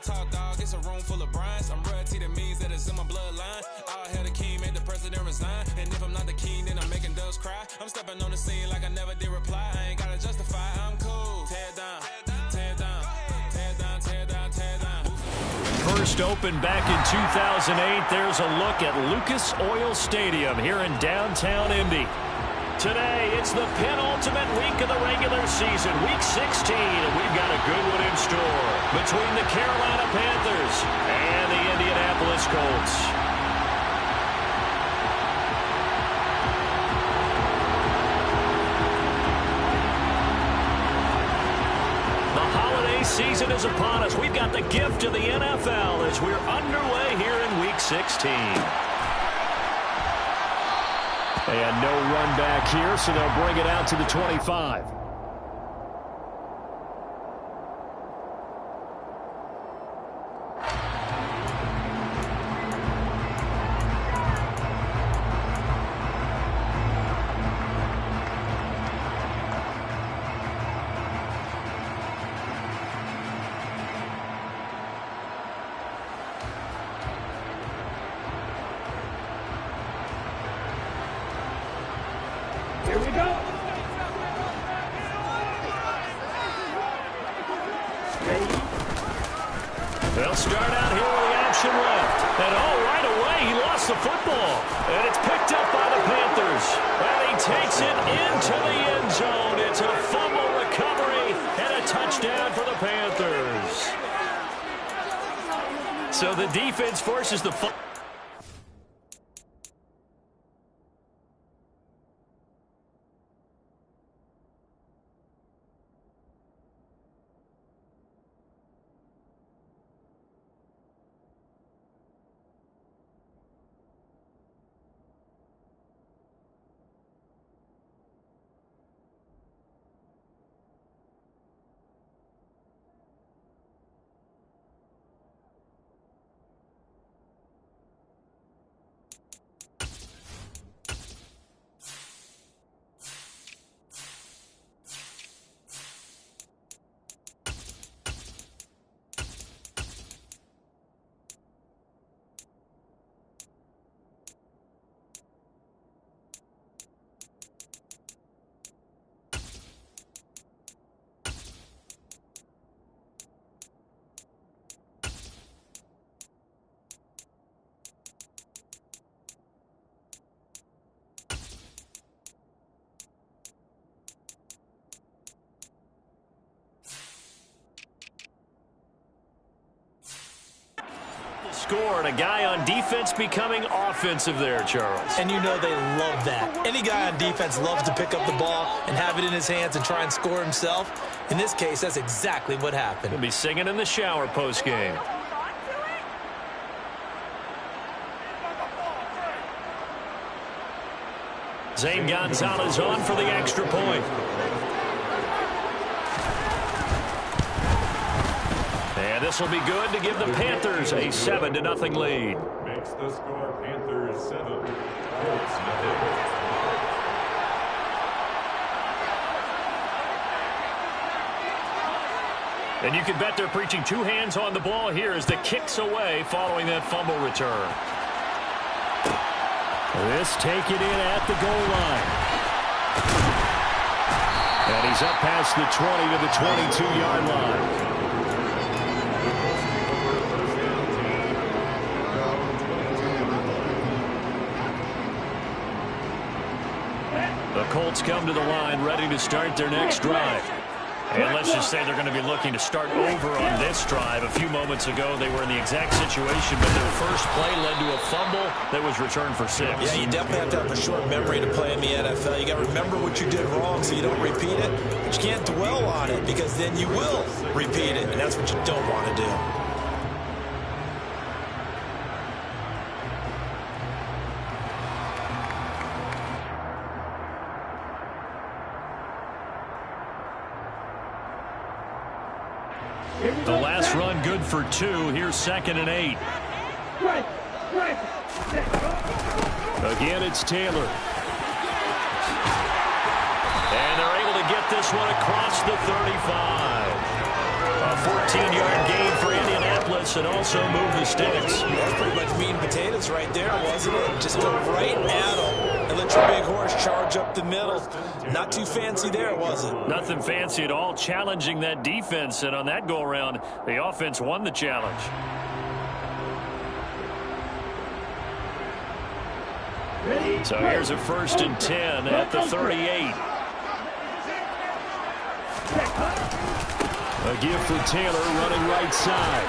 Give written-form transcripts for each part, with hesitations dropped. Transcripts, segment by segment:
talk, dog. It's a room full of Bryans. I'm royalty, that means that it's in my bloodline. All hail the king, make the president resign. And if I'm not the king, then I'm making doves cry. I'm stepping on the scene like I never did reply. I ain't gotta justify, I'm cool. Tear down, tear down, tear down, tear down, tear down. First opened back in 2008. There's a look at Lucas Oil Stadium here in downtown Indy. Today, it's the penultimate week of the regular season, week 16, and we've got a good one in store between the Carolina Panthers and the Indianapolis Colts. The holiday season is upon us. We've got the gift of the NFL as we're underway here in week 16. And no run back here, so they'll bring it out to the 25. Here we go. They'll start out here with the option left. And right away, he lost the football. And it's picked up by the Panthers. And he takes it into the end zone. It's a fumble recovery and a touchdown for the Panthers. So the defense forces the fumble. Score, and a guy on defense becoming offensive there, Charles. And you know they love that. Any guy on defense loves to pick up the ball and have it in his hands and try and score himself. In this case, that's exactly what happened. He'll be singing in the shower post-game. Zane Gonzalez on for the extra point. And this will be good to give the Panthers a 7-0 lead. Makes the score Panthers 7, Colts nothing. And you can bet they're preaching two hands on the ball here as the kick's away following that fumble return. This taken in at the goal line. And he's up past the 20 to the 22-yard line. The Colts come to the line ready to start their next drive. And let's just say they're going to be looking to start over on this drive. A few moments ago, they were in the exact situation, but their first play led to a fumble that was returned for 6. Yeah, you definitely have to have a short memory to play in the NFL. You got to remember what you did wrong so you don't repeat it. But you can't dwell on it because then you will repeat it, and that's what you don't want to do. The last run good for 2. Here's 2nd and 8. Again, it's Taylor. And they're able to get this one across the 35. A 14-yard gain for Indianapolis. Indianapolis and also move the sticks. That's pretty much meat and potatoes right there, wasn't it? Just go right at them and let your big horse charge up the middle. Not too fancy there, was it? Nothing fancy at all, challenging that defense, and on that go-around, the offense won the challenge. So here's a 1st and 10 at the 38. A give for Taylor running right side.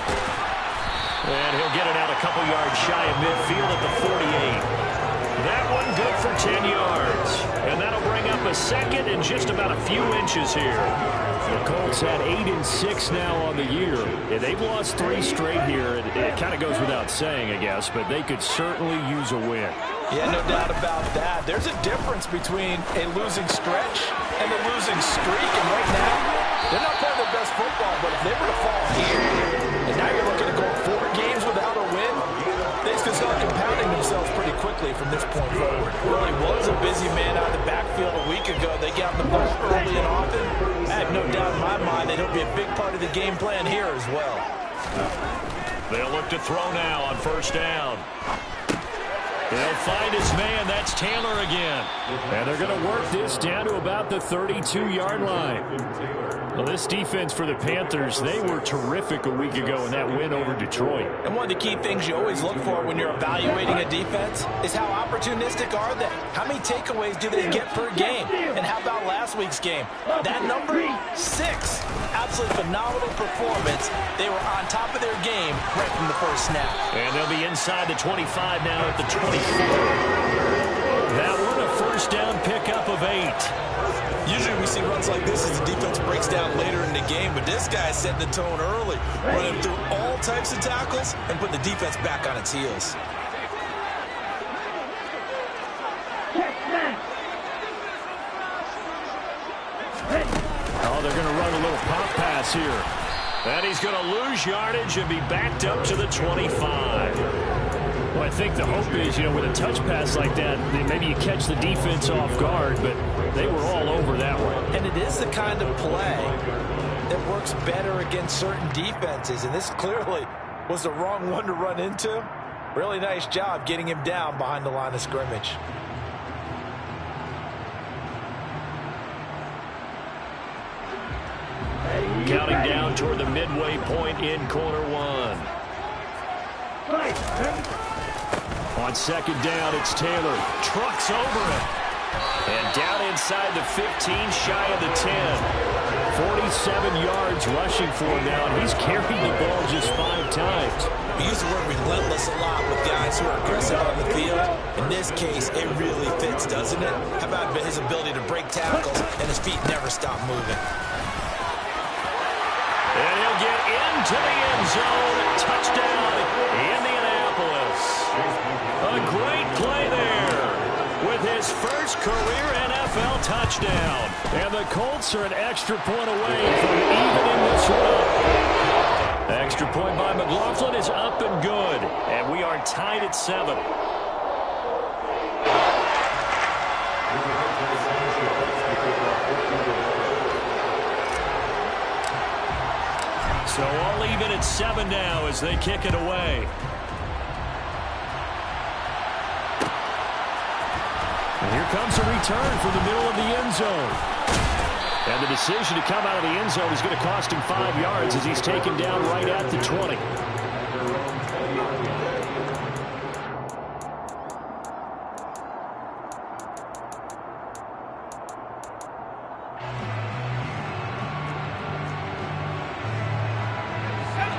And he'll get it out a couple yards shy of midfield at the 48. That one good for 10 yards. And that'll bring up a 2nd and just about a few inches here. The Colts had 8 and 6 now on the year. Yeah, they've lost 3 straight here. It kind of goes without saying, I guess, but they could certainly use a win. Yeah, no doubt about that. There's a difference between a losing stretch and a losing streak. And right now, they're not playing their best football, but if they were to fall here, and now you're looking at going 4 games without a win, things could start compounding themselves pretty quickly from this point forward. Really was a busy man out of the backfield a week ago. They got the ball early and often. I have no doubt in my mind that it'll be a big part of the game plan here as well. They'll look to throw now on 1st down. They'll find his man. That's Taylor again. And they're going to work this down to about the 32-yard line. Well, this defense for the Panthers, they were terrific a week ago in that win over Detroit. And one of the key things you always look for when you're evaluating a defense is how opportunistic are they? How many takeaways do they get per game? And how about last week's game? That number, 6. Absolutely phenomenal performance. They were on top of their game right from the first snap. And they'll be inside the 25 now at the 24. That one a 1st down pickup of 8. Usually we see runs like this as the defense breaks down later in the game, but this guy is setting the tone early, running through all types of tackles and putting the defense back on its heels. Oh, they're going to run a little pop pass here. And he's going to lose yardage and be backed up to the 25. Well, I think the hope is, with a touch pass like that, maybe you catch the defense off guard, but they were all over that one. And it is the kind of play that works better against certain defenses, and this clearly was the wrong one to run into. Really nice job getting him down behind the line of scrimmage. Counting down toward the midway point in quarter 1. On 2nd down, it's Taylor. Trucks over him. And down inside the 15, shy of the 10. 47 yards rushing for him now, and he's carried the ball just 5 times. We use the word relentless a lot with guys who are aggressive on the field. In this case, it really fits, doesn't it? How about his ability to break tackles and his feet never stop moving? And he'll get into the end zone. Touchdown, Indianapolis. A great play there with his first career NFL touchdown. And the Colts are an extra point away from evening this one. Extra point by McLaughlin is up and good. And we are tied at 7. So all even at 7 now as they kick it away. And here comes a return from the middle of the end zone. And the decision to come out of the end zone is going to cost him 5 yards as he's taken down right at the 20.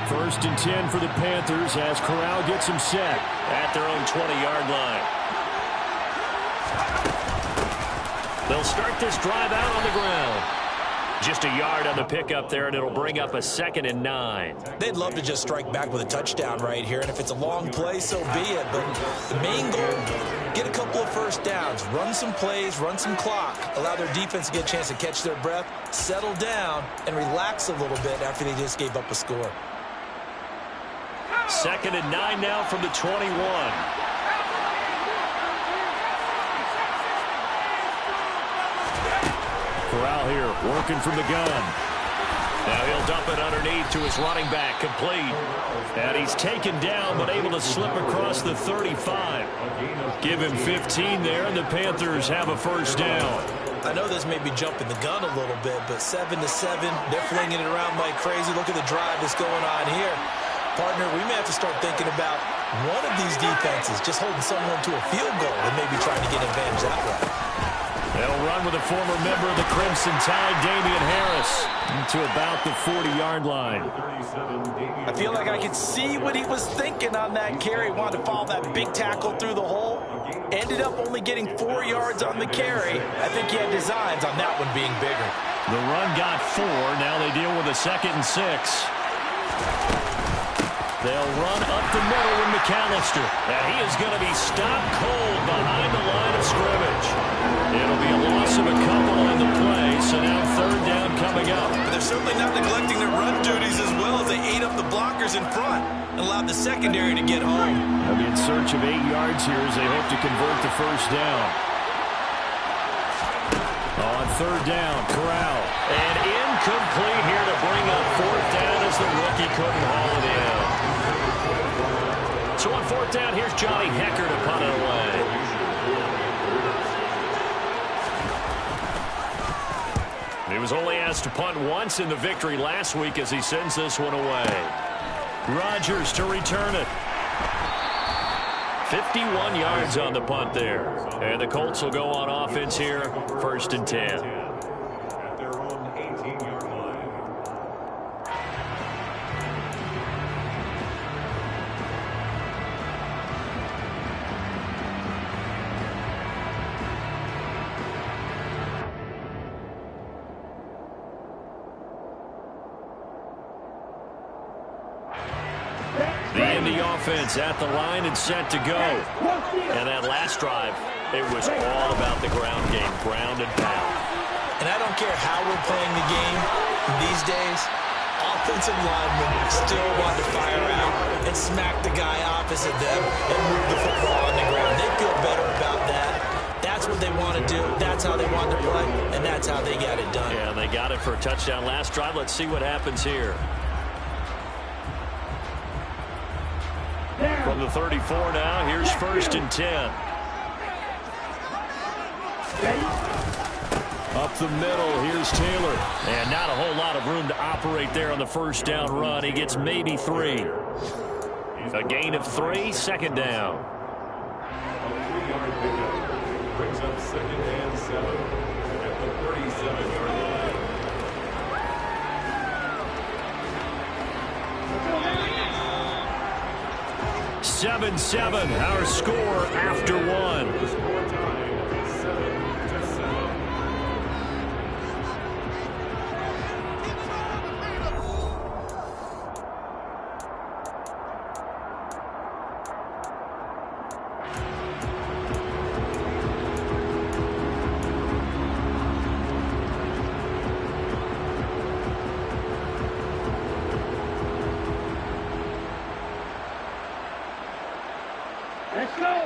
First and 10 for the Panthers as Corral gets him set at their own 20-yard line. They'll start this drive out on the ground. Just a yard on the pickup there, and it'll bring up a 2nd and 9. They'd love to just strike back with a touchdown right here, and if it's a long play, so be it. But the main goal, get a couple of 1st downs, run some plays, run some clock, allow their defense to get a chance to catch their breath, settle down, and relax a little bit after they just gave up a score. 2nd and 9 now from the 21. Corral here, working from the gun. Now he'll dump it underneath to his running back, complete. And he's taken down, but able to slip across the 35. Give him 15 there, and the Panthers have a first down. I know this may be jumping the gun a little bit, but 7-7, they're flinging it around like crazy. Look at the drive that's going on here. Partner, we may have to start thinking about one of these defenses just holding someone to a field goal and maybe trying to get advantage that way. They'll run with a former member of the Crimson Tide, Damian Harris, to about the 40-yard line. I feel like I could see what he was thinking on that carry. Wanted to follow that big tackle through the hole. Ended up only getting 4 yards on the carry. I think he had designs on that one being bigger. The run got 4. Now they deal with a 2nd and 6. They'll run up the middle with McAllister. And he is going to be stopped cold behind the line of scrimmage. It'll be a loss of a couple on the play, so now 3rd down coming up. But they're certainly not neglecting their run duties as well as they ate up the blockers in front and allowed the secondary to get home. They'll be in search of 8 yards here as they hope to convert the first down. On 3rd down, Corral. And incomplete here to bring up 4th down as the rookie couldn't haul it in. So on 4th down, here's Johnny Hecker to punt it away. He was only asked to punt once in the victory last week as he sends this one away. Rodgers to return it. 51 yards on the punt there. And the Colts will go on offense here, 1st and 10. At their own 18-yard line. Offense at the line and set to go. And that last drive, it was all about the ground game, ground and pound. And I don't care how we're playing the game these days, offensive linemen still want to fire out and smack the guy opposite them and move the football on the ground. They feel better about that. That's what they want to do. That's how they want to play, and that's how they got it done. Yeah, they got it for a touchdown last drive. Let's see what happens here. From the 34 now, here's 1st and 10. Up the middle, here's Taylor. And not a whole lot of room to operate there on the 1st down run. He gets maybe 3. A gain of 3, 2nd down. A 3-yard pickup brings up 2nd and 7 at the 37-yard line. 7-7, our score after 1. Score time, 7-7.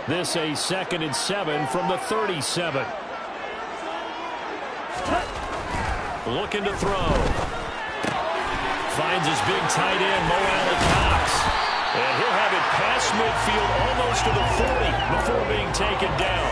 This a 2nd and 7 from the 37. Looking to throw. Finds his big tight end, Mo Alley-Cox. And he'll have it past midfield almost to the 40 before being taken down.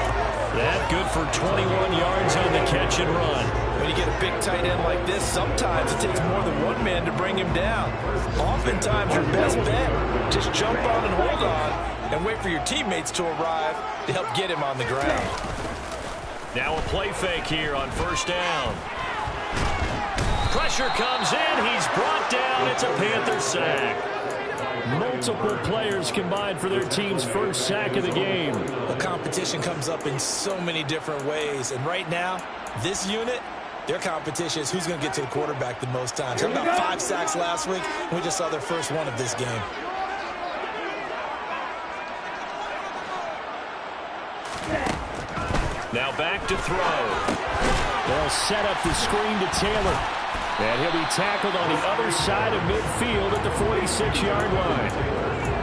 That good for 21 yards on the catch and run. When you get a big tight end like this, sometimes it takes more than one man to bring him down. Oftentimes your best bet, just jump on and hold on and wait for your teammates to arrive to help get him on the ground. Now a play fake here on 1st down. Pressure comes in. He's brought down. It's a Panther sack. Multiple players combined for their team's first sack of the game. The competition comes up in so many different ways. And right now, this unit, their competition is who's going to get to the quarterback the most times. They had about 5 sacks last week, and we just saw their first one of this game. Now back to throw. They'll set up the screen to Taylor. And he'll be tackled on the other side of midfield at the 46-yard line.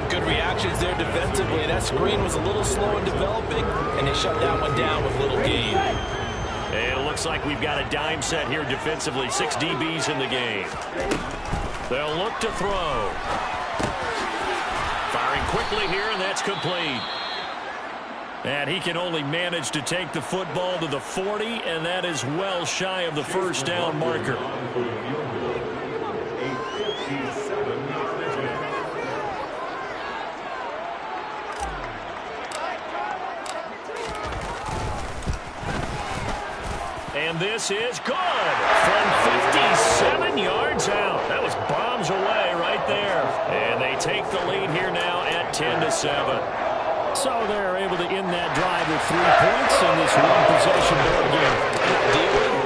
Good reactions there defensively. That screen was a little slow in developing, and they shut that one down with little gain. And it looks like we've got a dime set here defensively. 6 DBs in the game. They'll look to throw. Firing quickly here, and that's complete. And he can only manage to take the football to the 40, and that is well shy of the first down marker. And this is good from 57 yards out. That was bombs away right there. And they take the lead here now at 10-7. So they're able to end that drive with 3 points in this one-possession ball game.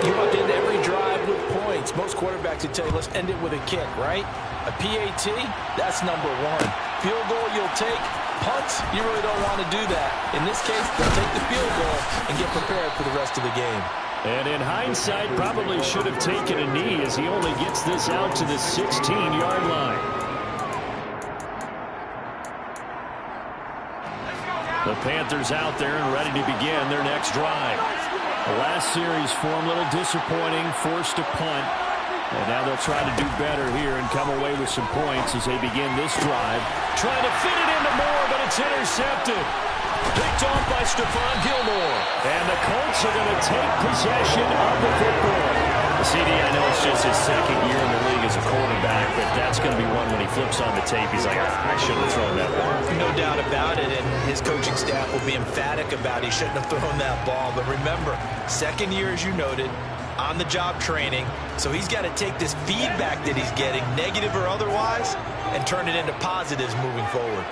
You want to end every drive with points. Most quarterbacks would tell you, let's end it with a kick, right? A PAT, that's number 1. Field goal you'll take. Punts, you really don't want to do that. In this case, they'll take the field goal and get prepared for the rest of the game. And in hindsight, probably should have taken a knee as he only gets this out to the 16-yard line. The Panthers out there and ready to begin their next drive. The last series for them, a little disappointing, forced to punt. And now they'll try to do better here and come away with some points as they begin this drive. Trying to fit it into Moore, but it's intercepted. Picked off by Stephon Gilmore. And the Colts are going to take possession of the football. CD, I know it's just his second year in the league as a quarterback, but that's going to be one when he flips on the tape. He's like, I shouldn't have thrown that ball. No doubt about it, and his coaching staff will be emphatic about he shouldn't have thrown that ball. But remember, second year, as you noted, on-the-job training, so he's got to take this feedback that he's getting, negative or otherwise, and turn it into positives moving forward.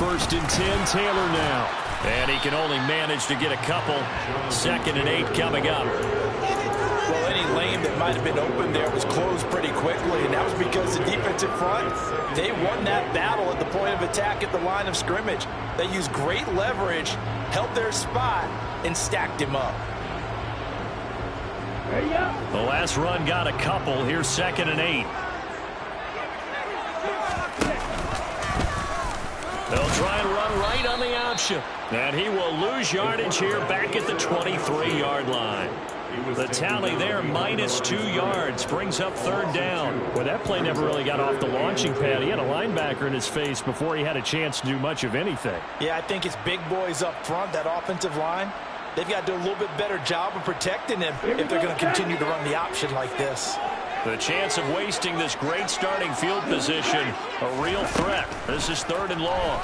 First and 10, Taylor now. And he can only manage to get a couple. 2nd and 8 coming up. Well, any lane that might have been open there was closed pretty quickly, and that was because the defensive front, they won that battle at the point of attack at the line of scrimmage. They used great leverage, held their spot, and stacked him up. The last run got a couple. Here's 2nd and 8. They'll try and run right on the option. And he will lose yardage here back at the 23-yard line. The tally there, -2 yards, brings up 3rd down. Well, that play never really got off the launching pad. He had a linebacker in his face before he had a chance to do much of anything. Yeah, I think it's big boys up front, that offensive line. They've got to do a little bit better job of protecting him if they're going to continue to run the option like this. The chance of wasting this great starting field position, a real threat. This is 3rd and long.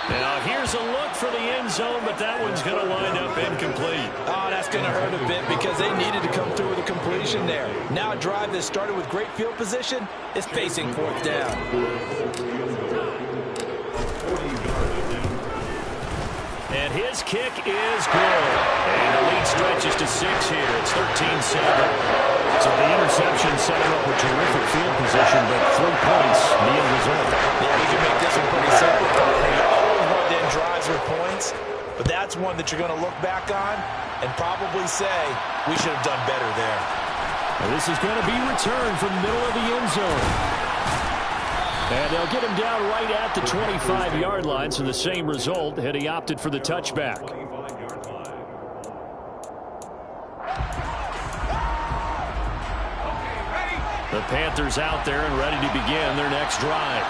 Now here's a look for the end zone, but that one's going to wind up incomplete. Oh, that's going to hurt a bit because they needed to come through with a completion there. Now a drive that started with great field position is facing 4th down. And his kick is good. And the lead stretches to 6 here. It's 13-7. So the interception set him up with terrific field position, but 3 points, the end result. Yeah, you can make this one pretty simple. You always want to end drives with points, but that's one that you're going to look back on and probably say, we should have done better there. And this is going to be returned from the middle of the end zone. And they'll get him down right at the 25-yard line, so the same result had he opted for the touchback. The Panthers out there and ready to begin their next drive.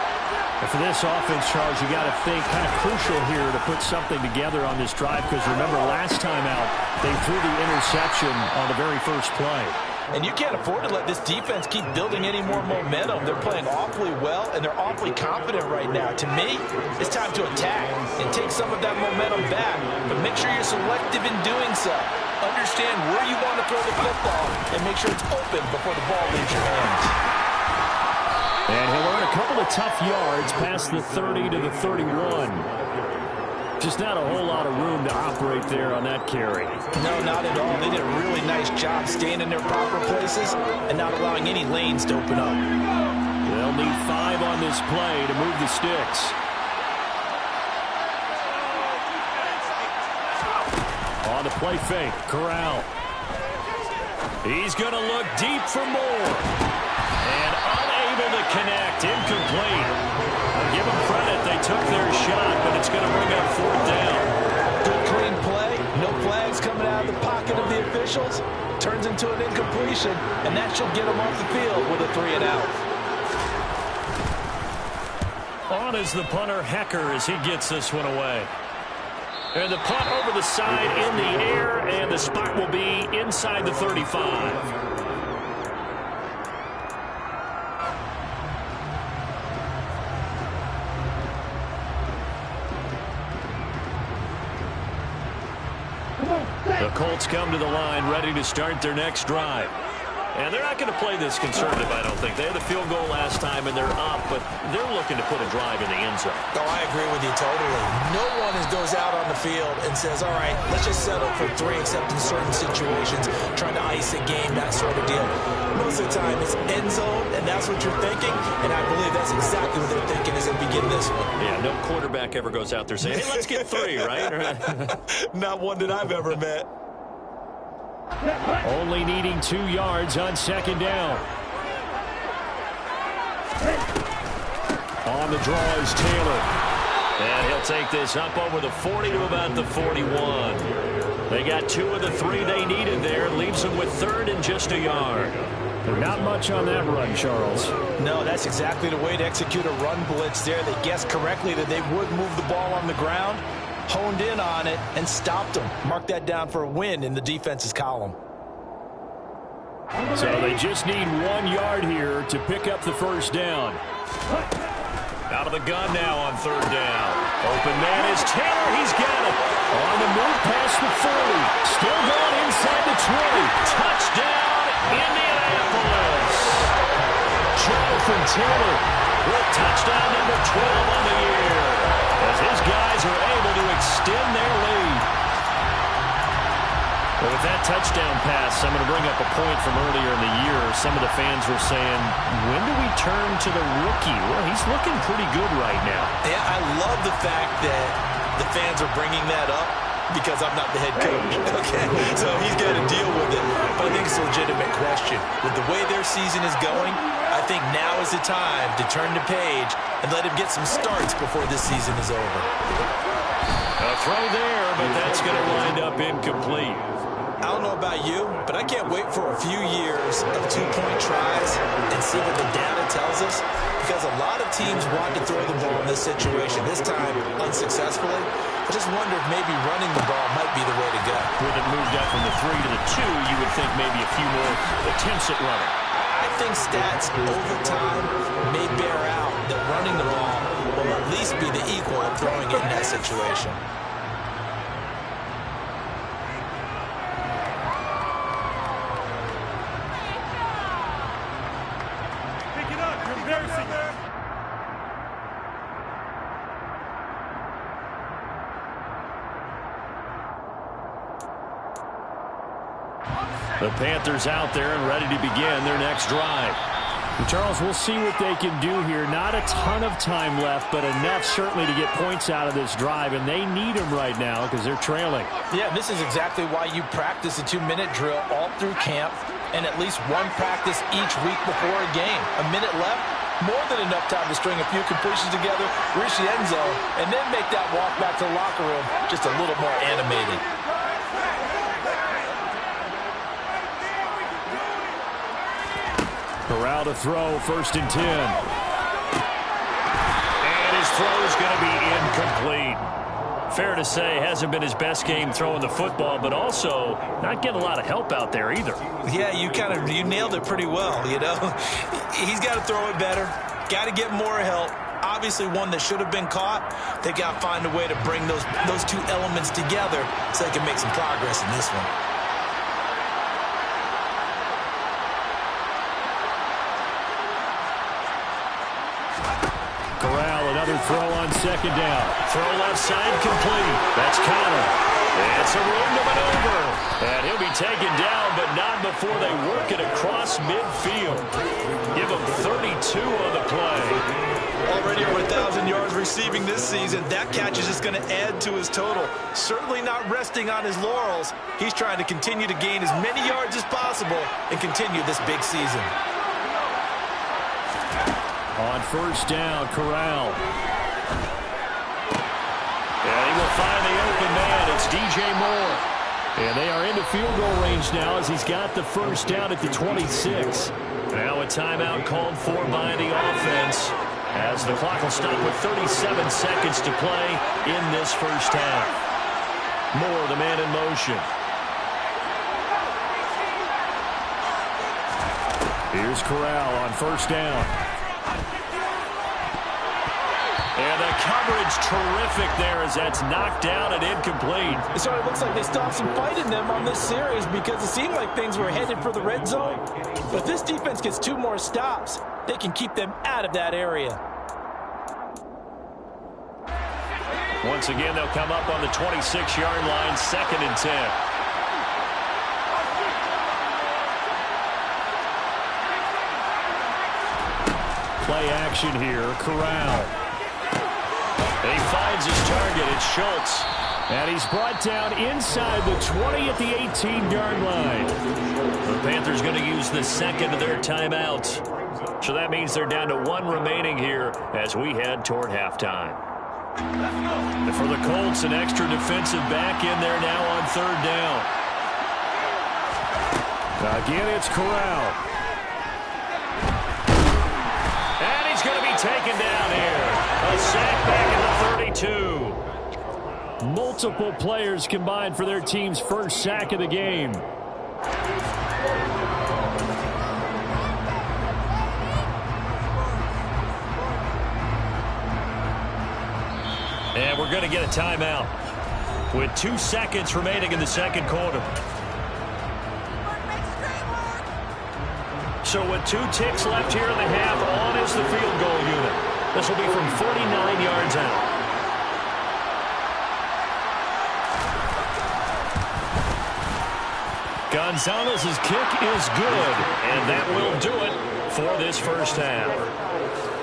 And for this offense, Charles, you got to think kind of crucial here to put something together on this drive, because remember last time out, they threw the interception on the very first play. And you can't afford to let this defense keep building any more momentum. They're playing awfully well, and they're awfully confident right now. To me, it's time to attack and take some of that momentum back. But make sure you're selective in doing so. Understand where you want to throw the football and make sure it's open before the ball leaves your hands. And he'll earn a couple of tough yards past the 30 to the 31. Just not a whole lot of room to operate there on that carry. No, not at all. They did a really nice job staying in their proper places and not allowing any lanes to open up. They'll need 5 on this play to move the sticks. On the play fake, Corral. He's going to look deep for more. And unable to connect. Incomplete. I'll give them credit. They took their shot, but it's going to bring up fourth down. Good, clean play. No flags coming out of the pocket of the officials. Turns into an incompletion, and that should get them off the field with a 3-and-out. On is the punter, Hecker, as he gets this one away. And the punt over the side in the air, and the spot will be inside the 35. The Colts come to the line, ready to start their next drive. And they're not going to play this conservative, I don't think. They had a field goal last time, and they're up, but they're looking to put a drive in the end zone. Oh, I agree with you totally. No one goes out on the field and says, all right, let's just settle for 3, except in certain situations, trying to ice a game, that sort of deal. Most of the time, it's end zone, and that's what you're thinking, and I believe that's exactly what they're thinking as they begin this one. Yeah, no quarterback ever goes out there saying, hey, let's get 3, right? Not one that I've ever met. Only needing 2 yards on second down. On the draw is Taylor. And he'll take this up over the 40 to about the 41. They got 2 of the 3 they needed there. Leaves them with 3rd and just a yard. Not much on that run, Charles. No, that's exactly the way to execute a run blitz there. They guessed correctly that they would move the ball on the ground, honed in on it, and stopped them. Mark that down for a win in the defense's column. So they just need 1 yard here to pick up the first down. Out of the gun now on 3rd down. Open man is Taylor. He's got it. On the move past the 40. Still going inside the 20. Touchdown, Indianapolis. Jonathan Taylor with touchdown number 12 on the year, as his guys are able to extend their lead. Well, with that touchdown pass, I'm going to bring up a point from earlier in the year. Some of the fans were saying, when do we turn to the rookie? Well, he's looking pretty good right now. Yeah, I love the fact that the fans are bringing that up because I'm not the head coach. Okay, so he's got to deal with it. But I think it's a legitimate question. With the way their season is going, I think now is the time to turn the page and let him get some starts before this season is over. A throw there, but that's going to wind up incomplete. I don't know about you, but I can't wait for a few years of 2-point tries and see what the data tells us, because a lot of teams want to throw the ball in this situation, this time unsuccessfully. I just wonder if maybe running the ball might be the way to go. With it moved up from the 3 to the 2, you would think maybe a few more attempts at running. I think stats over time may bear out that running the ball will at least be the equal of throwing it in that situation. The Panthers out there and ready to begin their next drive. And Charles, we'll see what they can do here. Not a ton of time left, but enough certainly to get points out of this drive, and they need them right now because they're trailing. Yeah, this is exactly why you practice a 2-minute drill all through camp and at least one practice each week before a game. A minute left, more than enough time to string a few completions together, reach the end zone, and then make that walk back to the locker room just a little more animated. Corral to throw, 1st and 10. And his throw is going to be incomplete. Fair to say, hasn't been his best game throwing the football, but also not getting a lot of help out there either. Yeah, you nailed it pretty well, you know. He's got to throw it better, got to get more help. Obviously one that should have been caught. They got to find a way to bring those 2 elements together so they can make some progress in this one. Corral, another throw on 2nd down. Throw left side complete. That's Connor. It's a room to maneuver. And he'll be taken down, but not before they work it across midfield. Give him 32 on the play. Already over 1,000 yards receiving this season. That catch is just going to add to his total. Certainly not resting on his laurels. He's trying to continue to gain as many yards as possible and continue this big season. On first down, Corral. And he will find the open man. It's DJ Moore. And they are into field goal range now as he's got the first down at the 26. Now a timeout called for by the offense as the clock will stop with 37 seconds to play in this first half. Moore, the man in motion. Here's Corral on first down. And the coverage terrific there as that's knocked down and incomplete. So it looks like they still have some fight in them on this series because it seemed like things were headed for the red zone. But if this defense gets 2 more stops, they can keep them out of that area. Once again, they'll come up on the 26-yard line, 2nd and 10. Play action here, Corral. He finds his target, it's Schultz. And he's brought down inside the 20 at the 18-yard line. The Panthers going to use the second of their timeouts. So that means they're down to 1 remaining here as we head toward halftime. And for the Colts, an extra defensive back in there now on 3rd down. Again, it's Corral. And he's going to be taken down here. A sack back at the 32. Multiple players combined for their team's first sack of the game. And we're going to get a timeout with 2 seconds remaining in the second quarter. So with 2 ticks left here in the half, on is the field goal unit. This will be from 49 yards out. Gonzalez's kick is good, and that will do it for this first half.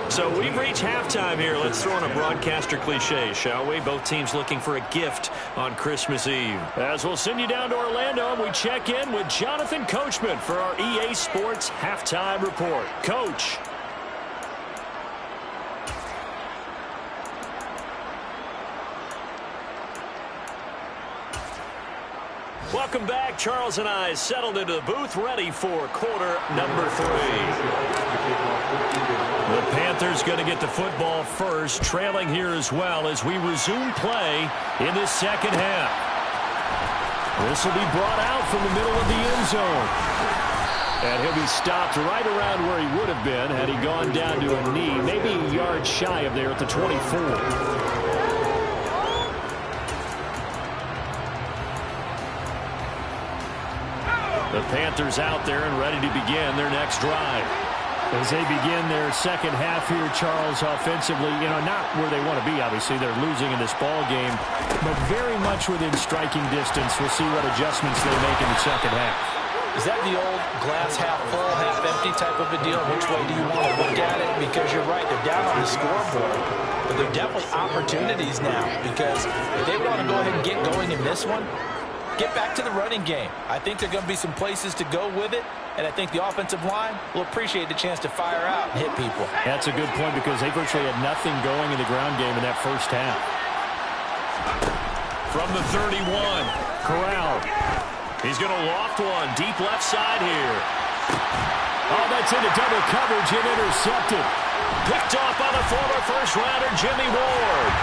So we've reached halftime here. Let's throw in a broadcaster cliche, shall we? Both teams looking for a gift on Christmas Eve. As we'll send you down to Orlando, and we check in with Jonathan Coachman for our EA Sports Halftime Report. Coach. Welcome back. Charles and I settled into the booth, ready for quarter number 3. The Panthers going to get the football first, trailing here as well as we resume play in this second half. This will be brought out from the middle of the end zone. And he'll be stopped right around where he would have been had he gone down to a knee, maybe a yard shy of there at the 24. The Panthers out there and ready to begin their next drive. As they begin their second half here, Charles, offensively, not where they want to be, obviously. They're losing in this ball game, but very much within striking distance. We'll see what adjustments they make in the second half. Is that the old glass half full, half empty type of a deal? Which way do you want to look at it? Because you're right, they're down on the scoreboard. But they're definitely opportunities now because if they want to go ahead and get going in this one, get back to the running game. I think there are going to be some places to go with it, and I think the offensive line will appreciate the chance to fire out and hit people. That's a good point because they virtually had nothing going in the ground game in that first half. From the 31, Corral. He's going to loft one deep left side here. Oh, that's into double coverage and intercepted. Picked off by the former first-rounder Jimmy Ward.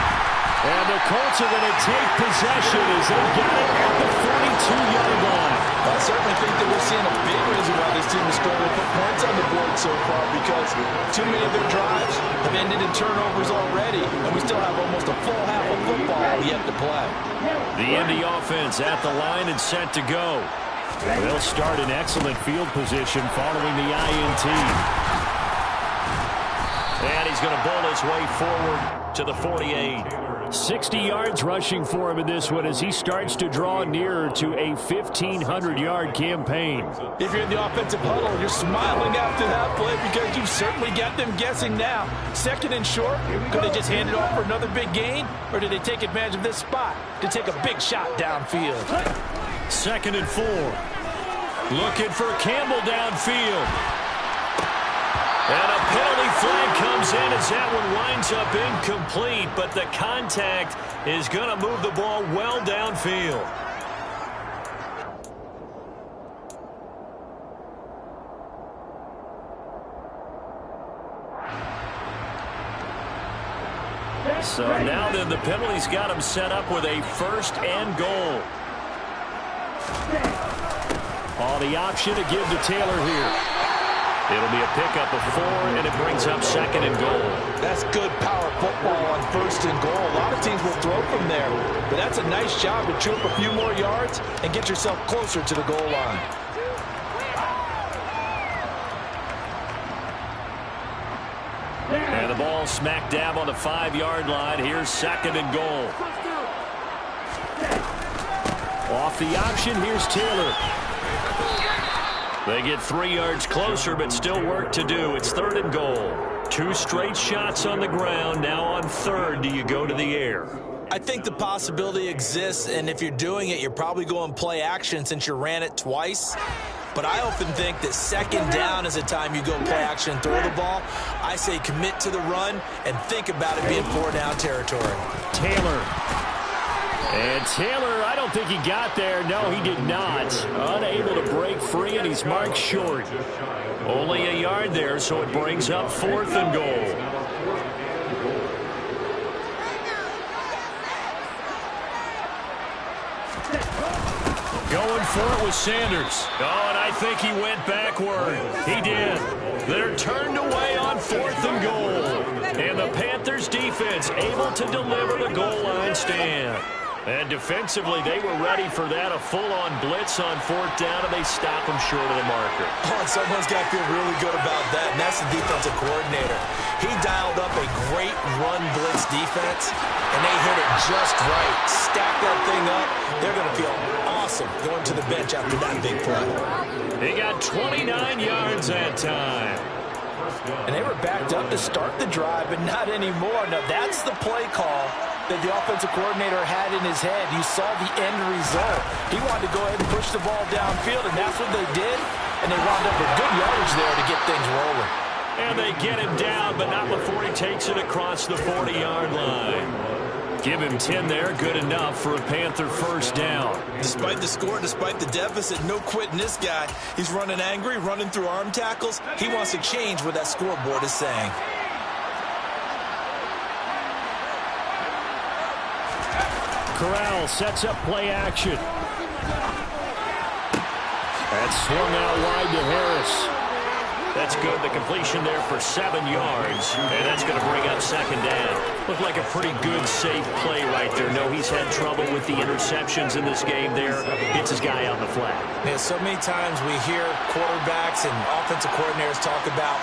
And the Colts are going to take possession as they get it at the 42-yard line. I certainly think that we're seeing a big reason why this team is struggling to put points on the board so far because too many of their drives have ended in turnovers already, and we still have almost a full half of football yet to play. The Indy offense at the line and set to go. They'll start in excellent field position following the INT. And he's going to bowl his way forward to the 48. 60 yards rushing for him in this one as he starts to draw nearer to a 1,500-yard campaign. If you're in the offensive huddle, you're smiling after that play because you've certainly got them guessing now. 2nd and short, could they just hand it off for another big gain? Or do they take advantage of this spot to take a big shot downfield? 2nd and 4. Looking for Campbell downfield. And a penalty flag comes in as that one winds up incomplete, but the contact is going to move the ball well downfield. So now then the penalty's got him set up with a first and goal. Oh, the option to give to Taylor here. It'll be a pickup of 4, and it brings up second and goal. That's good power football on first and goal. A lot of teams will throw from there, but that's a nice job to chew up a few more yards and get yourself closer to the goal line. And the ball smack dab on the 5-yard line. Here's second and goal. Off the option, here's Taylor. They get 3 yards closer, but still work to do. It's third and goal. 2 straight shots on the ground. Now on third, do you go to the air? I think the possibility exists, and if you're doing it, you're probably going play action since you ran it twice. But I often think that second down is a time you go play action and throw the ball. I say commit to the run and think about it being 4-down territory. Taylor. And Taylor, I don't think he got there. No, he did not. Unable to break free, and he's marked short. Only a yard there, so it brings up fourth and goal. Going for it with Sanders. Oh, and I think he went backward. He did. They're turned away on fourth and goal. And the Panthers defense able to deliver the goal line stand. And defensively, they were ready for that, a full-on blitz on fourth down, and they stop them short of the marker. Oh, and someone's got to feel really good about that, and that's the defensive coordinator. He dialed up a great run blitz defense, and they hit it just right. Stack that thing up. They're going to feel awesome going to the bench after that big play. He got 29 yards that time. And they were backed up to start the drive, but not anymore. Now, that's the play call that the offensive coordinator had in his head. You saw the end result. He wanted to go ahead and push the ball downfield, and that's what they did. And they wound up with good yardage there to get things rolling. And they get him down, but not before he takes it across the 40-yard line. Give him 10 there, good enough for a Panther first down. Despite the score, despite the deficit, no quitting this guy. He's running angry, running through arm tackles. He wants to change what that scoreboard is saying. Corral sets up play action. That's swung out wide to Harris. That's good. The completion there for 7 yards. And that's going to bring up second down. Looked like a pretty good, safe play right there. No, he's had trouble with the interceptions in this game there. Gets his guy on the flat. Yeah, so many times we hear quarterbacks and offensive coordinators talk about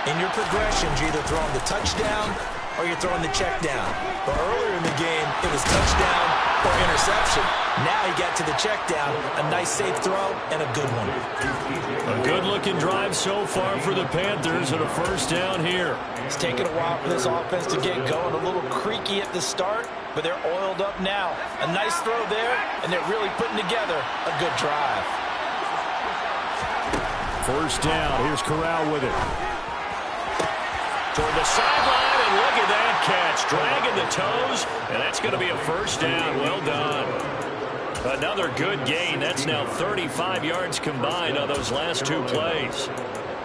in your progressions, you're either throwing the touchdown or you're throwing the check down. But earlier in the game, it was touchdown or interception. Now he got to the check down. A nice safe throw and a good one. A good-looking drive so far for the Panthers and a first down here. It's taken a while for this offense to get going. A little creaky at the start, but they're oiled up now. A nice throw there, and they're really putting together a good drive. First down. Here's Corral with it. Toward the sideline, and look at that catch. Dragging the toes, and that's going to be a first down. Well done. Another good gain. That's now 35 yards combined on those last 2 plays.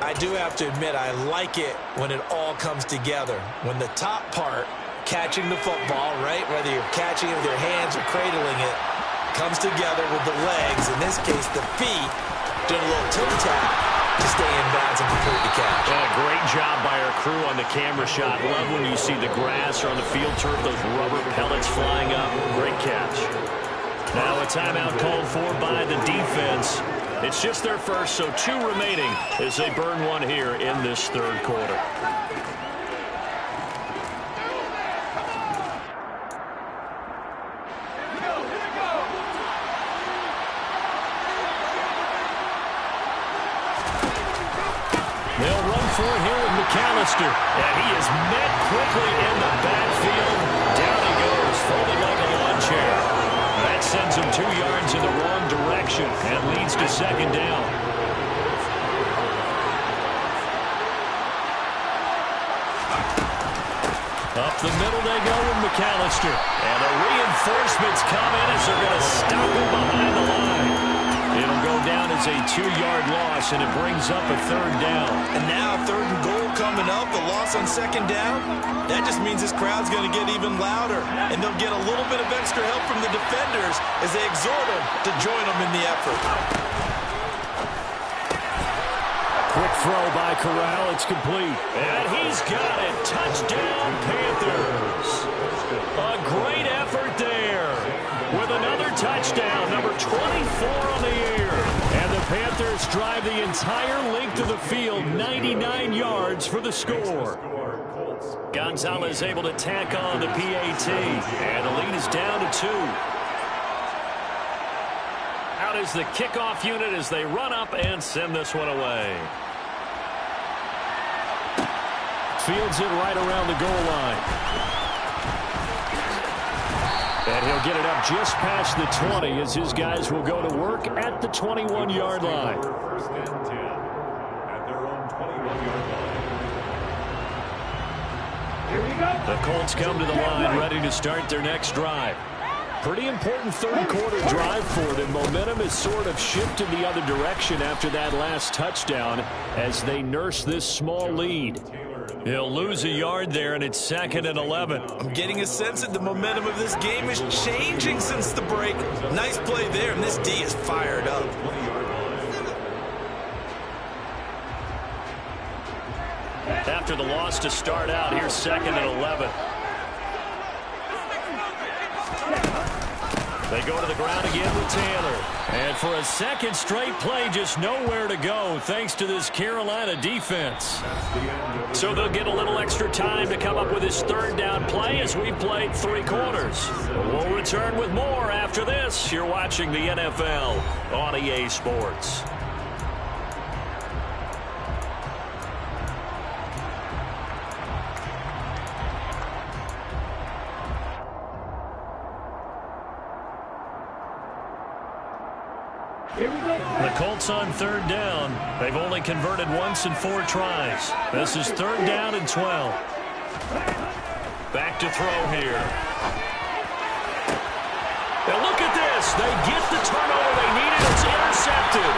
I do have to admit, I like it when it all comes together. When the top part, catching the football, right, whether you're catching it with your hands or cradling it, comes together with the legs, in this case the feet, doing a little toe tap to stay in bounds and complete the catch. Great job by our crew on the camera shot. Love when you see the grass or on the field turf, those rubber pellets flying up. Great catch. Now a timeout called for by the defense. It's just their first, so 2 remaining as they burn one here in this third quarter. They'll run for it here with McAllister. And he is met quickly in the backfield. Down he goes, folded like a lawn chair. That sends him 2 yards in the wrong direction and leads to second down. the middle they go with McAllister. And the reinforcements come in as they're going to stop him behind the line. It'll go down as a 2-yard loss, and it brings up a 3rd down. And now 3rd and goal coming up, the loss on 2nd down. That just means this crowd's going to get even louder, and they'll get a little bit of extra help from the defenders as they exhort them to join them in the effort. Quick throw by Corral. It's complete. And he's got it. Touchdown, Panthers. A great effort there with another touchdown, number 24 on the year. And the Panthers drive the entire length of the field, 99 yards for the score. Gonzalez able to tack on the PAT, and the lead is down to 2. Out is the kickoff unit as they run up and send this one away. Fields it right around the goal line. And he'll get it up just past the 20 as his guys will go to work at the 21-yard line. 1st and 10 at their own 21-yard line. The Colts come to the line ready to start their next drive. Pretty important 3rd quarter drive for them. Momentum has sort of shifted the other direction after that last touchdown as they nurse this small lead. He'll lose a yard there, and it's 2nd and 11. I'm getting a sense that the momentum of this game is changing since the break. Nice play there, and this D is fired up. After the loss to start out, here's 2nd and 11. They go to the ground again with Taylor. And for a 2nd straight play, just nowhere to go thanks to this Carolina defense. So they'll get a little extra time to come up with this 3rd down play as we've played 3 quarters. We'll return with more after this. You're watching the NFL on EA Sports. The Colts on 3rd down. They've only converted once in 4 tries. This is 3rd down and 12. Back to throw here. Now look at this. They get the turnover they needed. It's intercepted.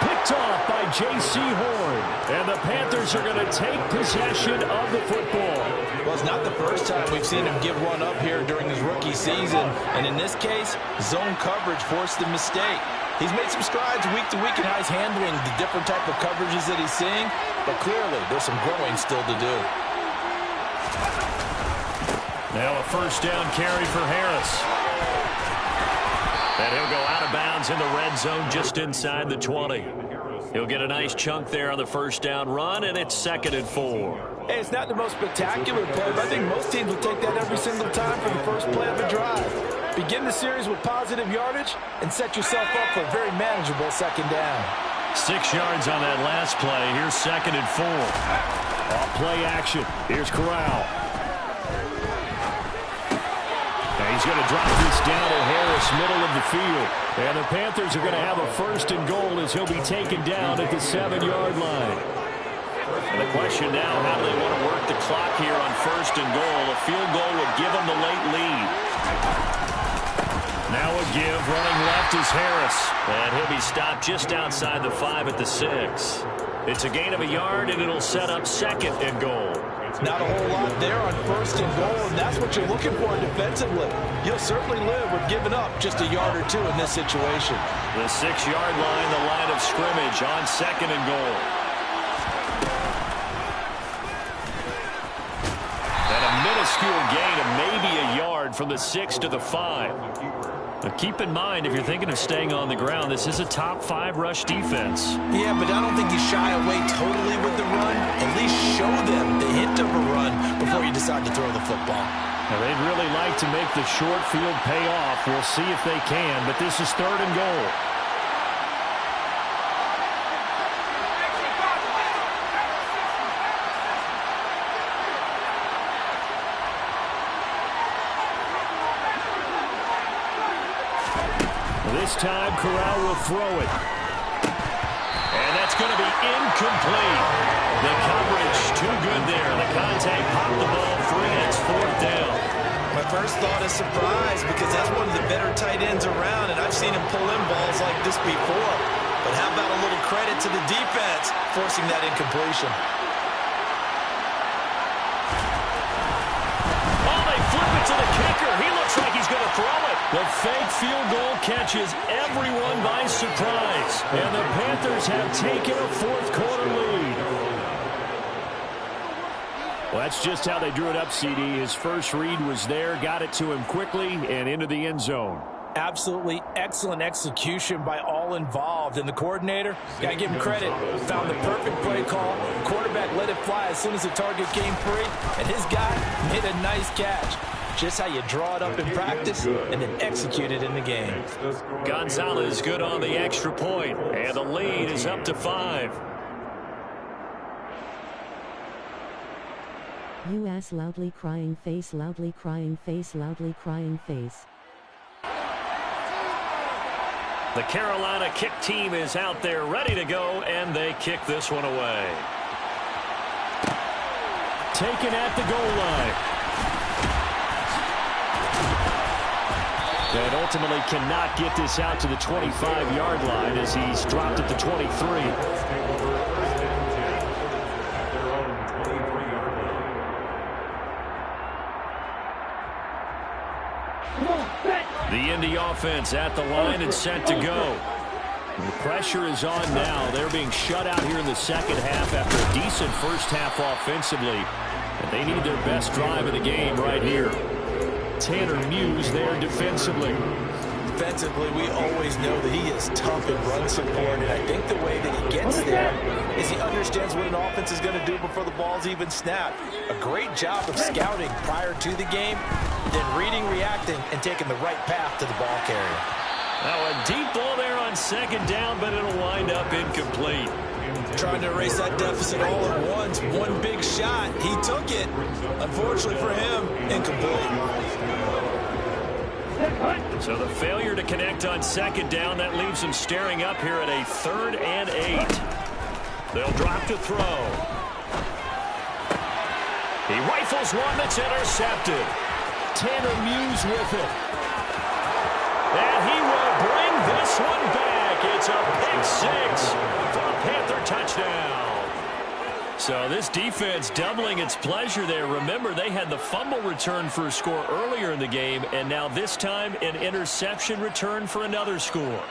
Picked off by J.C. Horn. And the Panthers are going to take possession of the football. Well, it's not the first time we've seen him give one up here during his rookie season. And in this case, zone coverage forced the mistake. He's made some strides week to week in how he's handling the different type of coverages that he's seeing, but clearly there's some growing still to do. Now a 1st down carry for Harris. And he'll go out of bounds in the red zone just inside the 20. He'll get a nice chunk there on the 1st down run, and it's 2nd and 4. Hey, it's not the most spectacular play, but I think most teams will take that every single time for the first play of a drive. Begin the series with positive yardage and set yourself up for a very manageable 2nd down. 6 yards on that last play. Here's 2nd and 4. Off play action. Here's Corral. Now he's going to drop this down to Harris, middle of the field. And the Panthers are going to have a 1st and goal as he'll be taken down at the 7-yard line. And the question now, how do they want to work the clock here on 1st and goal? A field goal would give them the late lead. Now a give, running left is Harris. And he'll be stopped just outside the 5 at the 6. It's a gain of a yard, and it'll set up 2nd and goal. Not a whole lot there on 1st and goal, and that's what you're looking for defensively. You'll certainly live with giving up just a yard or 2 in this situation. The 6-yard line, the line of scrimmage on 2nd and goal. And a minuscule gain of maybe a yard from the 6 to the 5. Now keep in mind, if you're thinking of staying on the ground, this is a top 5 rush defense. Yeah, but I don't think you shy away totally with the run. At least show them the hint of a run before you decide to throw the football. Now they'd really like to make the short field pay off. We'll see if they can, but this is 3rd and goal. This time, Corral will throw it. And that's going to be incomplete. The coverage too good there. The contact popped the ball free. It's My first thought is surprise because that's one of the better tight ends around, and I've seen him pull in balls like this before. But how about a little credit to the defense forcing that incompletion? Oh, they flip it to the kicker. He looks like he's going to throw it. The fake field goal catches everyone by surprise, and the Panthers have taken a fourth-quarter lead. Well, that's just how they drew it up, CD. His first read was there, got it to him quickly, and into the end zone. Absolutely excellent execution by all involved. And the coordinator, got to give him credit, found the perfect play call. Quarterback let it fly as soon as the target came free, and his guy made a nice catch. Just how you draw it up in practice and then execute it in the game. Gonzalez good on the extra point, and the lead is up to 5. U.S. loudly crying face, loudly crying face, loudly crying face. The Carolina kick team is out there ready to go, and they kick this one away. Taken at the goal line. And ultimately cannot get this out to the 25-yard line as he's dropped at the 23. The Indy offense at the line and set to go. The pressure is on now. They're being shut out here in the second half after a decent first half offensively. And they need their best drive of the game right here. Tanner Muse there defensively. Defensively, we always know that he is tough in run support, and I think the way that he gets there is he understands what an offense is going to do before the ball's even snapped. A great job of scouting prior to the game, then reading, reacting, and taking the right path to the ball carrier. Now a deep ball there on second down, but it'll wind up incomplete. Trying to erase that deficit all at once. One big shot. He took it. Unfortunately for him, incomplete. So the failure to connect on second down, that leaves him staring up here at a 3rd and 8. They'll drop to throw. He rifles one that's intercepted. Tanner Muse with it. And he will bring this one back. It's a pick 6 for a Panther touchdown. So this defense doubling its pleasure there. Remember, they had the fumble return for a score earlier in the game, and now this time an interception return for another score.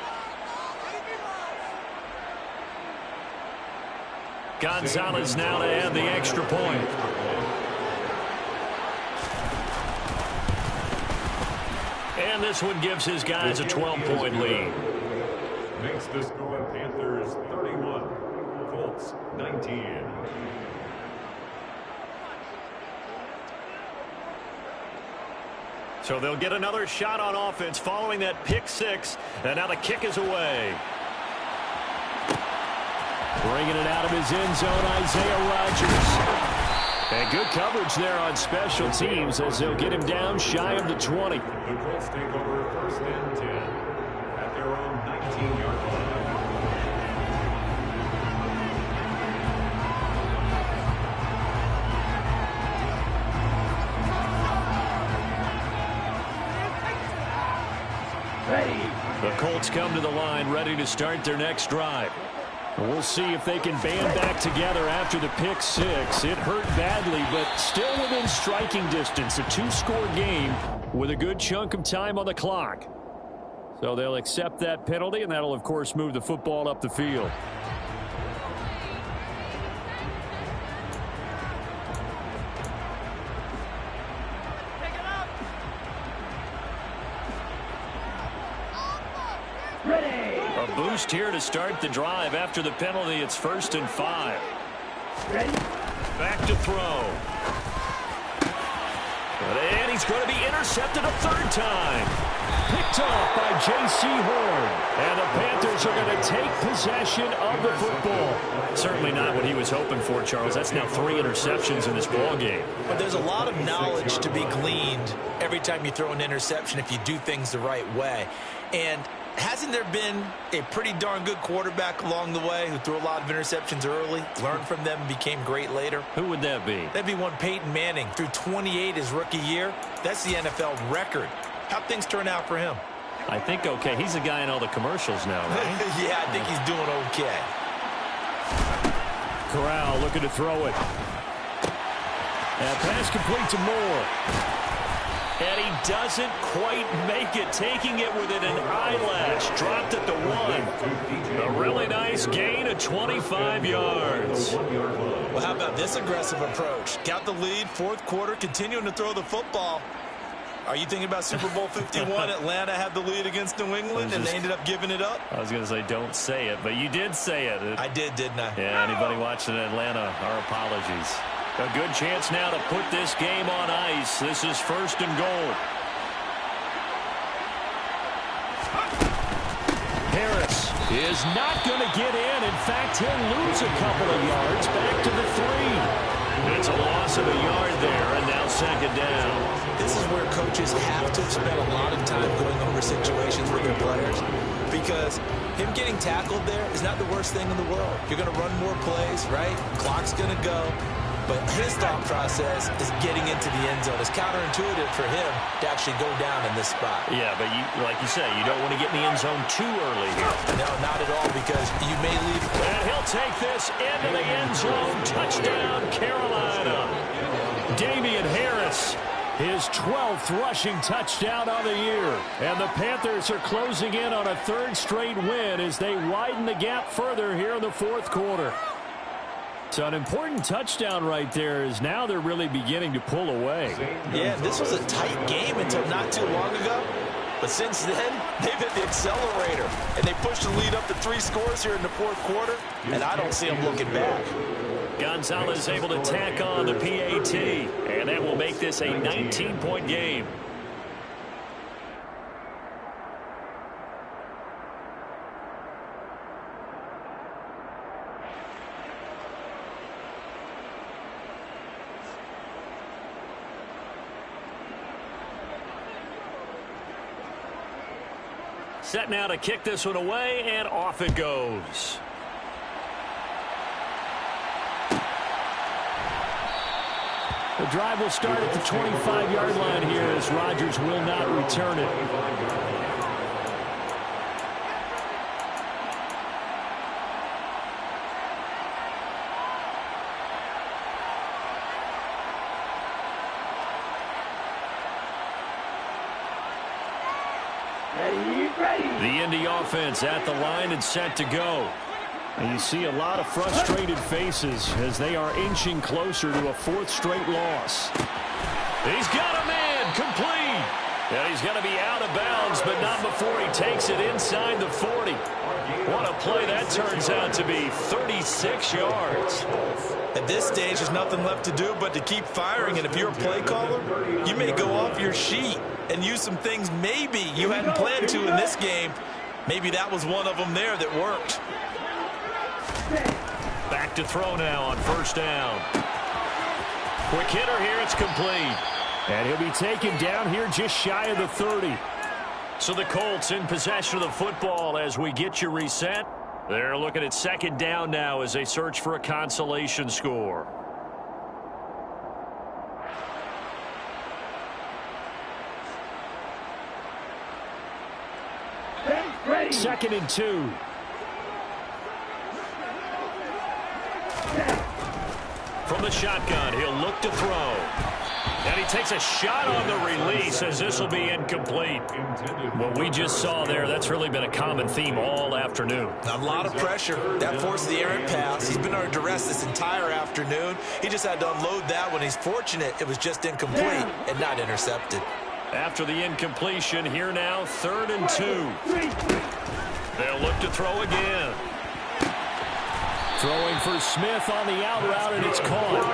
Gonzalez now to add the extra point. And this one gives his guys a 12-point lead. Makes the score Panthers 31, Colts 19. So they'll get another shot on offense following that pick 6. And now the kick is away. Bringing it out of his end zone, Isaiah Rodgers. And good coverage there on special teams as they'll get him down shy of the 20. The Colts take over 1st and 10 at their own 19-yard line. The Colts come to the line ready to start their next drive. We'll see if they can band back together after the pick 6. It hurt badly, but still within striking distance. A 2-score game with a good chunk of time on the clock. So they'll accept that penalty, and that'll, of course, move the football up the field. A boost here to start the drive. After the penalty, it's 1st and 5. Back to throw. And he's going to be intercepted a 3rd time. Picked off by J.C. Horn. And the Panthers are going to take possession of the football. Certainly not what he was hoping for, Charles. That's now 3 interceptions in this ball game. But there's a lot of knowledge to be gleaned every time you throw an interception if you do things the right way. And hasn't there been a pretty darn good quarterback along the way who threw a lot of interceptions early, learned from them, and became great later? Who would that be? That'd be one Peyton Manning. Threw 28 his rookie year. That's the NFL record. How'd things turn out for him? I think okay. He's a guy in all the commercials now, right? Yeah, I think he's doing okay. Corral looking to throw it. And pass complete to Moore. And he doesn't quite make it, taking it within an eyelash. Dropped at the 1. A really nice gain of 25 yards. Well, how about this aggressive approach? Got the lead, fourth quarter, continuing to throw the football. Are you thinking about Super Bowl 51? Atlanta had the lead against New England, and they ended up giving it up? I was going to say, don't say it, but you did say it. I did, didn't I? Yeah, anybody watching Atlanta, our apologies. A good chance now to put this game on ice. This is 1st and goal. Harris is not going to get in. In fact, he'll lose a couple of yards back to the 3. It's a loss of a yard there, and now 2nd down. This is where coaches have to spend a lot of time going over situations with their players, because him getting tackled there is not the worst thing in the world. You're going to run more plays, right? Clock's going to go. But his thought process is getting into the end zone. It's counterintuitive for him to actually go down in this spot. Yeah, but like you say, you don't want to get in the end zone too early here. No, not at all, because you may leave. And he'll take this into the end zone. Touchdown, Carolina. Damian Harris, his 12th rushing touchdown of the year. And the Panthers are closing in on a 3rd straight win as they widen the gap further here in the 4th quarter. So an important touchdown right there is now they're really beginning to pull away. Yeah, this was a tight game until not too long ago. But since then, they've hit the accelerator. And they pushed the lead up to 3 scores here in the 4th quarter. And I don't see them looking back. Gonzalez able to tack on the PAT. And that will make this a 19-point game. Set now to kick this one away, and off it goes. The drive will start at the 25-yard line here as Rodgers will not return it. The Indy offense at the line and set to go. And you see a lot of frustrated faces as they are inching closer to a 4th straight loss. He's got a man complete. And he's going to be out of bounds, but not before he takes it inside the 40. What a play that turns out to be, 36 yards. At this stage, there's nothing left to do but to keep firing. And if you're a play caller, you may go off your sheet and use some things maybe you hadn't planned to in this game. Maybe that was one of them there that worked. Back to throw now on 1st down. Quick hitter here, it's complete. And he'll be taken down here just shy of the 30. So the Colts in possession of the football as we get you reset. They're looking at 2nd down now as they search for a consolation score. Ready. 2nd and 2. From the shotgun, he'll look to throw. And he takes a shot on the release as this will be incomplete. What we just saw there, that's really been a common theme all afternoon. A lot of pressure. That forced the errant pass. He's been under duress this entire afternoon. He just had to unload that one. He's fortunate it was just incomplete and not intercepted. After the incompletion, here now, 3rd and 2. They'll look to throw again. Throwing for Smith on the out route, and it's caught.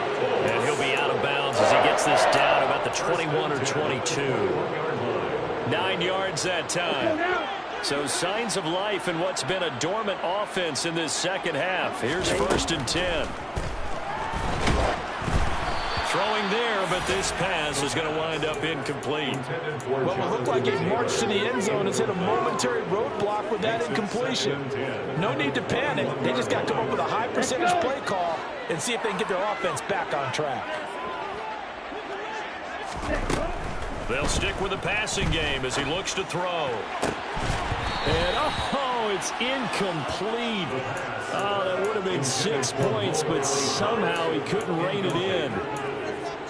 And he'll be out of bounds as he gets this down about the 21 or 22. 9 yards that time. So signs of life in what's been a dormant offense in this 2nd half. Here's 1st and 10. throwing there, but this pass is going to wind up incomplete. Well, it looked like a march to the end zone has hit a momentary roadblock with that incompletion. No need to panic. They just got to come up with a high percentage play call and see if they can get their offense back on track. They'll stick with the passing game as he looks to throw. And, oh, it's incomplete. Oh, that would have been 6 points, but somehow he couldn't rein it in.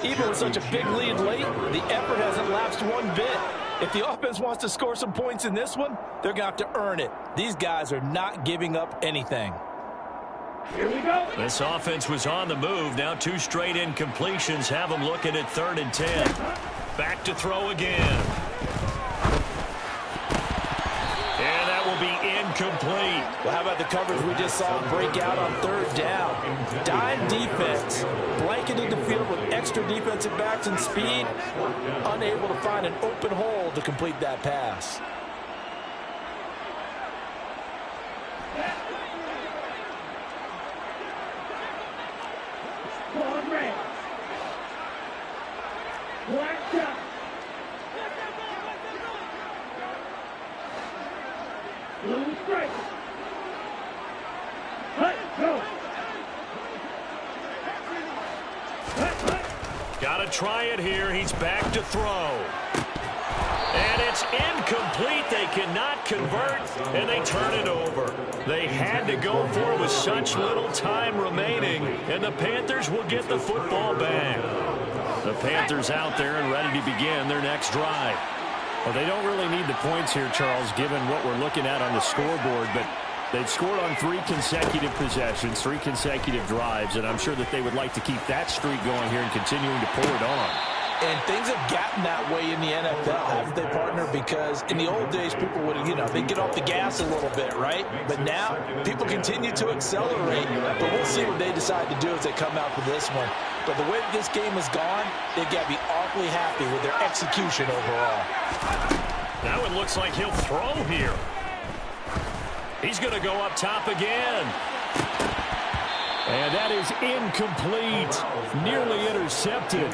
Even with such a big lead late, the effort hasn't lapsed one bit. If the offense wants to score some points in this one, they're going to have to earn it. These guys are not giving up anything. Here we go. This offense was on the move. Now 2 straight incompletions have them looking at 3rd and 10. Back to throw again. And that will be incomplete. Well, how about the coverage we just saw break out on 3rd down? Dime defense, blanketing the field with extra defensive backs and speed, unable to find an open hole to complete that pass. Got to try it here. He's back to throw. And it's incomplete. They cannot convert, and they turn it over. They had to go for it with such little time remaining, and the Panthers will get the football back. The Panthers out there and ready to begin their next drive. Well, they don't really need the points here, Charles, given what we're looking at on the scoreboard, but they've scored on 3 consecutive possessions, 3 consecutive drives, and I'm sure that they would like to keep that streak going here and continuing to pull it on. And things have gotten that way in the NFL, haven't they, partner? Because in the old days, people would, they'd get off the gas a little bit, right? But now, people continue to accelerate, but we'll see what they decide to do as they come out for this one. But the way that this game has gone, they've got to be awfully happy with their execution overall. Now it looks like he'll throw here. He's going to go up top again. And that is incomplete. Nearly intercepted.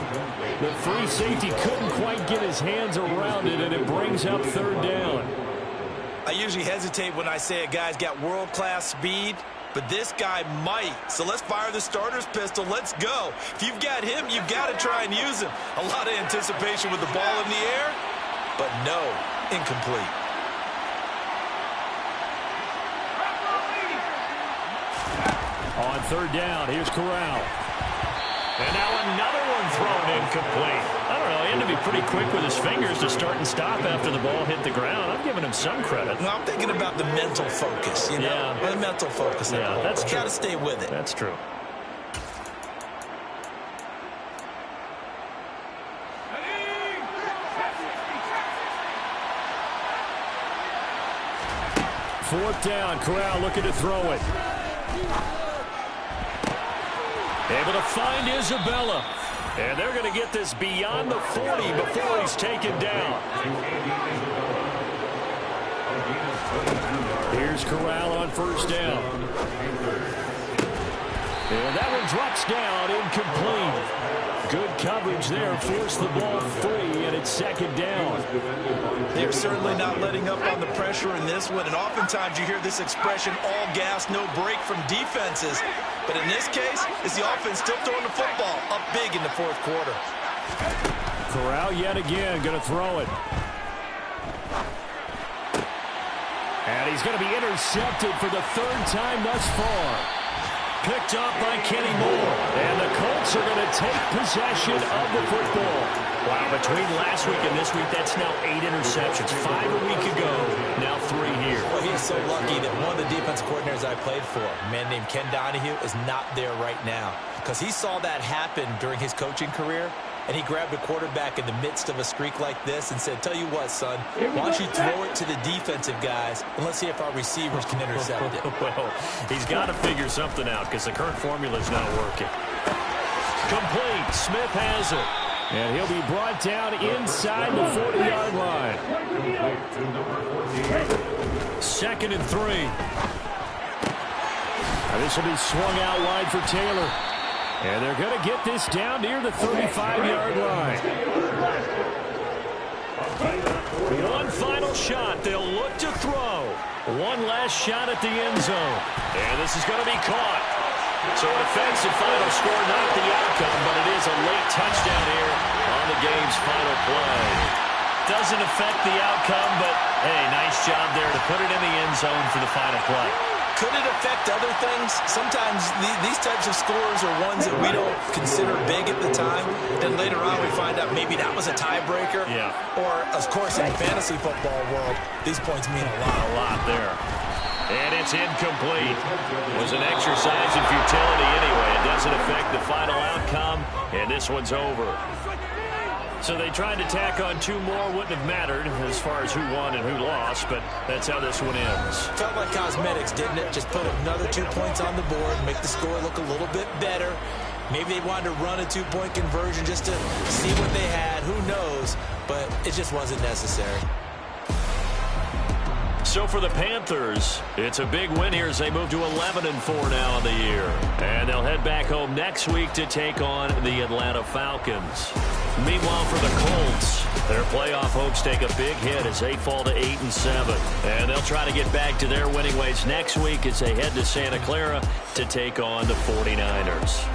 The free safety couldn't quite get his hands around it, and it brings up 3rd down. I usually hesitate when I say a guy's got world-class speed, but this guy might. So let's fire the starter's pistol. Let's go. If you've got him, you've got to try and use him. A lot of anticipation with the ball in the air, but no, incomplete. On 3rd down, here's Corral. And now another one thrown incomplete. I don't know, he had to be pretty quick with his fingers to start and stop after the ball hit the ground. I'm giving him some credit. Well, I'm thinking about the mental focus, Yeah. The mental focus. Yeah, that's true. Got to stay with it. That's true. Fourth down, Corral looking to throw it. Able to find Isabella. And they're going to get this beyond the 40 before he's taken down. Here's Corral on 1st down. And that one drops down, incomplete. Good coverage there, forced the ball free, and it's 2nd down. They're certainly not letting up on the pressure in this one, and oftentimes you hear this expression, all gas, no break from defenses. But in this case, it's the offense still throwing the football up big in the 4th quarter. Corral yet again going to throw it. And he's going to be intercepted for the 3rd time thus far. Picked up by Kenny Moore. And the Colts are going to take possession of the football. Wow, between last week and this week, that's now 8 interceptions. 5 a week ago, now 3 here. Well, he's so lucky that one of the defensive coordinators I played for, a man named Ken Donahue, is not there right now. Because he saw that happen during his coaching career, and he grabbed a quarterback in the midst of a streak like this and said, tell you what, son, why don't you throw it to the defensive guys, and let's see if our receivers can intercept it. Well, he's got to figure something out because the current formula is not working. Complete. Smith has it. And he'll be brought down inside the 40-yard line. 2nd and 3. Now this will be swung out wide for Taylor. And they're going to get this down near the 35-yard line. One final shot. They'll look to throw. One last shot at the end zone. And this is going to be caught. So an offensive final score, not the outcome, but it is a late touchdown here on the game's final play. Doesn't affect the outcome, but, hey, nice job there to put it in the end zone for the final play. Could it affect other things? Sometimes these types of scores are ones that we don't consider big at the time. Then later on we find out maybe that was a tiebreaker. Yeah. Or, of course, in the fantasy football world, these points mean a lot. A lot there. And it's incomplete. It was an exercise in futility anyway. It doesn't affect the final outcome, and this one's over. So they tried to tack on two more. Wouldn't have mattered as far as who won and who lost, but that's how this one ends. Felt like cosmetics, didn't it? Just put another 2 points on the board, make the score look a little bit better. Maybe they wanted to run a 2-point conversion just to see what they had. Who knows? But it just wasn't necessary. So for the Panthers, it's a big win here as they move to 11-4 now in the year. And they'll head back home next week to take on the Atlanta Falcons. Meanwhile, for the Colts, their playoff hopes take a big hit as they fall to 8-7. And they'll try to get back to their winning ways next week as they head to Santa Clara to take on the 49ers.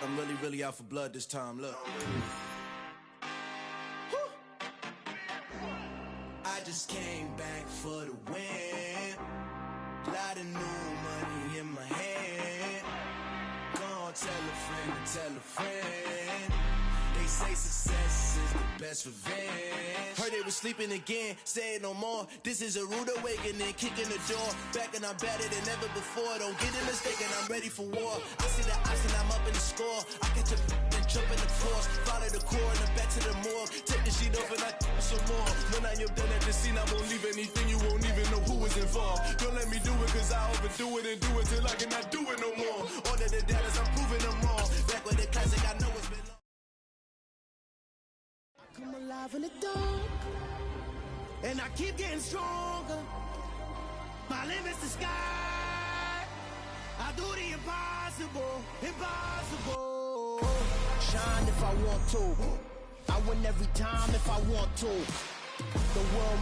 I'm really out for blood this time, look. I just came back for the win. Lot of new money in my hand. Gonna tell a friend to tell a friend. They say success is the best revenge. Heard they was sleeping again, say it no more. This is a rude awakening, kicking the door. Back and I'm better than ever before. Don't get it mistaken, I'm ready for war. I see the option, I'm up in the score. I catch a and jump in the force. Follow the core and then back to the morgue. Take the sheet off and I some more. When I am done at the scene, I won't leave anything. You won't even know who is involved. Don't let me do it, cause I overdo it and do it till I cannot do it no more. All of the doubters, I'm proving them wrong. Back with the classic, I know it's been long. Come alive in the dark, and I keep getting stronger. My limit's the sky. I do the impossible, impossible. Shine if I want to. I win every time if I want to. The world